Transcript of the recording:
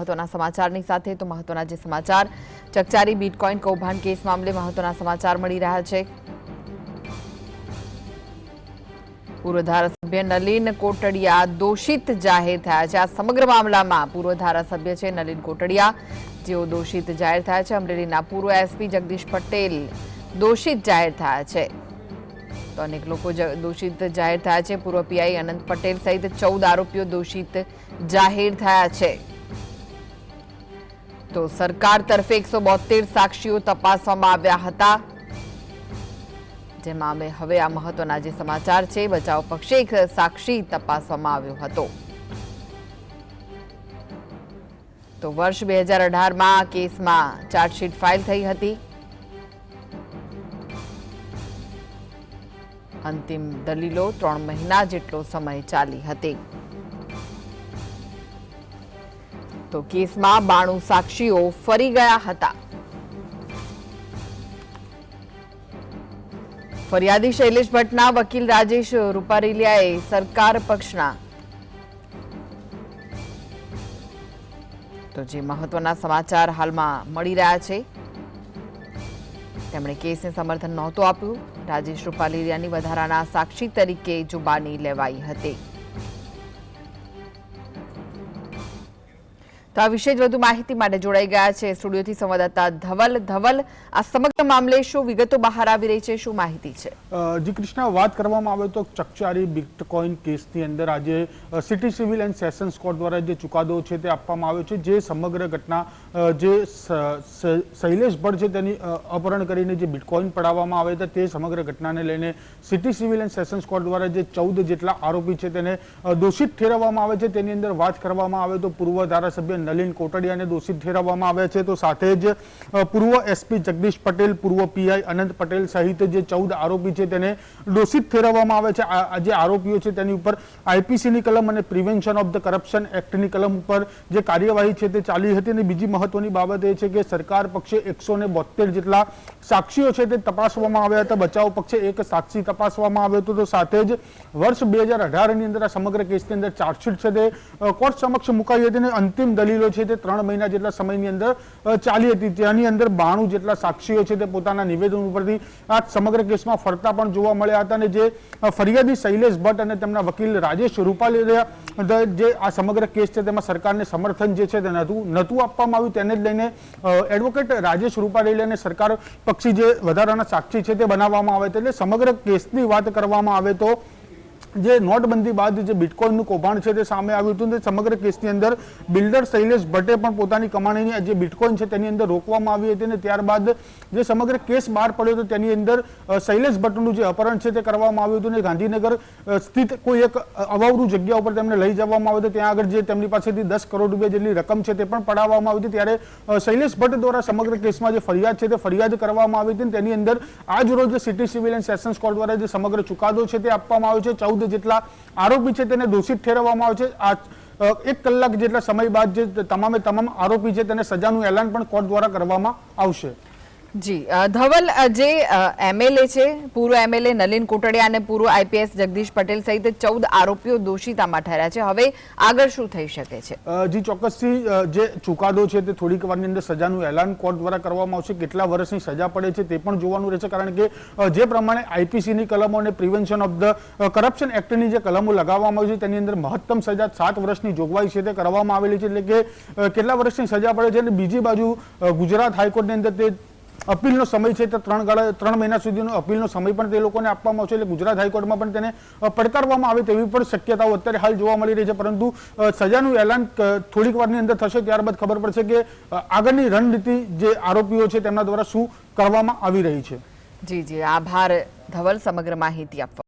महत्वना समाचारनी साथे तो महत्वना जे समाचार चकचारी बिटकॉइन कौभांड केस मामले महत्वना समाचार मળી રહ્યા છે। पूर्व धारासभ्य नलिन कोटड़िया दोषित जाहिर થયા છે। આ સમગ્ર મામલામાં પૂર્વ ધારાસભ્ય છે નલિન કોટડિયા જેઓ દોષિત જાહેર થયા છે। અમરેલીના પૂર્વ એસપી જગદીશ પટેલ દોષિત જાહેર થયા છે। તો અનેક લોકો દોષિત જાહેર થયા છે। પૂર્વ પીઆઈ અનંત પટેલ સહિત 14 આરોપીઓ દોષિત જાહેર થયા છે। तो सरकार तरफे 172 साक्षीओ तपासवामां આવ્યા હતા। જેમાં હવે આ મહત્વના જે સમાચાર છે બચાવ પક્ષે એક સાક્ષી તપાસવામાં આવ્યો હતો। તો વર્ષ 2018 માં આ કેસમાં ચાર્જશીટ ફાઇલ થઈ હતી। અંતિમ દલીલો 3 મહિના જેટલો સમય ચાલી હતી। तो केस में 92 साक्षीओ फरी गया हता। फरियादी शैलेष भट्टना वकील राजेश रूपारेलियाए सरकार पक्षना तो जे महत्वना समाचार हाल में मળી રહ્યા છે। તેમણે કેસને સમર્થન નહોતું આપ્યું। राजेश रूपारेलियाની વધારાના સાક્ષી તરીકે જુબાની લેવાઈ હતી। तो आ विषय વધુ માહિતી માટે જોડાઈ ગયા છે સ્ટુડિયોથી સંવાદદાતા ધવલ। આ સમગ્ર મામલે શું વિગતો બહાર આવી રહી છે, શું માહિતી છે? જી કૃષ્ણા, વાત કરવામાં આવે તો ચકચારી બિટકોઇન કેસની અંદર આજે city civil and sessions court દ્વારા જે ચુકાદો છે તે આપવામાં આવ્યો છે। જે સમગ્ર ઘટના જે શૈલેષ ભટ્ટ છે તેની અપહરણ કરીને જે બિટકોઇન પડાવવામાં આવ્યા હતા તે સમગ્ર ઘટનાને લઈને city civil and sessions court દ્વારા જે 14 જેટલા આરોપી છે તેને દોષિત ઠેરવવામાં આવે છે। તેની અંદર વાત કરવામાં આવે તો પૂર્વ ધારાસભ્ય નલિન કોટડિયાને દોષિત ઠેરવવામાં આવ્યા છે। તો સાથે જ પૂર્વ એસપી જગદીશ પટેલ, પૂર્વ પીઆઈ અનંત પટેલ સહિત જે 14 આરોપી છે તેને દોષિત ઠેરવવામાં આવે છે। આ જે આરોપીઓ છે તેની ઉપર આઈપીસીની કલમ અને પ્રિવેન્શન ઓફ ધ કરપ્શન એક્ટની કલમ ઉપર જે કાર્યવાહી છે તે ચાલી હતી। અને બીજી મહત્વની બાબત એ છે કે સરકાર પક્ષે 172 જેટલા સાક્ષીઓ છે તે તપાસવામાં આવ્યા હતા। બચાવ પક્ષે એક સાક્ષી તપાસવામાં આવ્યો હતો। તો સાથે જ વર્ષ 2018 ની અંદર આ સમગ્ર કેસની અંદર ચાર્જશીટ છે તે કોર્ટ સમક્ષ મુકાઈ હતી અને અંતિમ દલીલો છે તે 3 મહિના જેટલા સમયની અંદર ચાલી હતી। તેની અંદર 92 જેટલા સાક્ષીઓ છે તે પોતાના નિવેદન ઉપરથી આ સમગ્ર કેસમાં ફરતા પણ જોવા મળ્યા હતા। અને જે ફરિયાદી શૈલેષ ભટ્ટ અને તેમના વકીલ રાજેશ રૂપારેલિયા જે આ સમગ્ર કેસ છે તેમાં સરકારને સમર્થન જે છે તે નહોતું આપવામાં આવ્યું, તેને જ લઈને એડવોકેટ રાજેશ રૂપારેલિયાને સરકાર પક્ષી જે વધારાના સાક્ષી છે તે બનાવવામાં આવે છે। એટલે સમગ્ર કેસની વાત કરવામાં આવે તો જે નોટબંધી બાદ જે બિટકોઇનનું કૌભાંડ છે તે સામે આવ્યું હતું। તે સમગ્ર કેસની અંદર બિલ્ડર શૈલેષ ભટ્ટે પણ પોતાની કમાણીની જે બિટકોઇન છે તેની અંદર રોકવામાં આવી હતી અને ત્યારબાદ જે સમગ્ર કેસ બહાર પડ્યો હતો તેની અંદર શૈલેષ ભટ્ટનું જે અપહરણ છે તે કરવામાં આવ્યું હતું અને ગાંધીનગર સ્થિત કોઈ એક અવાવરૂ જગ્યા ઉપર તેમને લઈ જવામાં આવ્યું હતું। ત્યાં આગળ જે તેમની પાસેથી 10 કરોડ રૂપિયા જેટલી રકમ છે તે પણ પડાવવામાં આવી હતી। ત્યારે શૈલેષ ભટ્ટ દ્વારા સમગ્ર કેસમાં જે ફરિયાદ છે તે ફરિયાદ કરવામાં આવી હતી। તેની અંદર આજ રોજ city civil and sessions court દ્વારા જે સમગ્ર ચુકાદો છે તે આપવામાં આવ્યો છે। 14 જેટલા આરોપી છે તેને દોષિત ઠેરવવામાં આવે છે। આ 1 કલાક જેટલા સમય બાદ જે તમામ આરોપી છે તેને સજાનું એલાન પણ કોર્ટ દ્વારા કરવામાં આવશે। જી ધવલ, જે એમએલએ છે પૂર્વ એમએલએ નલિન કોટડિયા અને પૂર્વ આઈપીએસ જગદીશ પટેલ સહિત 14 આરોપીઓ દોષિતામાં ઠર્યા છે। હવે આગળ શું થઈ શકે છે? જી ચોક્કસથી જે ચુકાદો છે તે થોડીક વારની અંદર સજાનું એલાન કોર્ટ દ્વારા કરવામાં આવશે। કેટલા વર્ષની સજા પડે છે તે પણ જોવાનું રહેશે, કારણ કે જે પ્રમાણે આઈપીસીની કલમો અને પ્રિવેન્શન ઓફ ધ કરપ્શન એક્ટની જે કલમો લગાવવામાં આવી છે તેની અંદર મહત્તમ સજા 7 વર્ષની જોગવાઈ છે તે કરવામાં આવેલી છે। એટલે કે કેટલા વર્ષની સજા પડે છે। અને બીજી બાજુ ગુજરાત હાઈકોર્ટની અંદર તે અપીલનો સમય છે તે 3 મહિના સુધીનો અપીલનો સમય પણ તે લોકોને આપવામાં આવશે। એટલે ગુજરાત હાઈકોર્ટમાં પણ તેને પડકારવામાં આવે તેવી પણ શક્યતાઓ અત્યારે હાલ જોવા મળી રહી છે। પરંતુ સજાનું એલાન થોડીક વારની અંદર થશે, ત્યારબાદ ખબર પડશે કે આગળની રણનીતિ જે આરોપીઓ છે તેમના દ્વારા શું કરવામાં આવી રહી છે। જી આભાર ધવલ સમગ્ર માહિતી આપવા।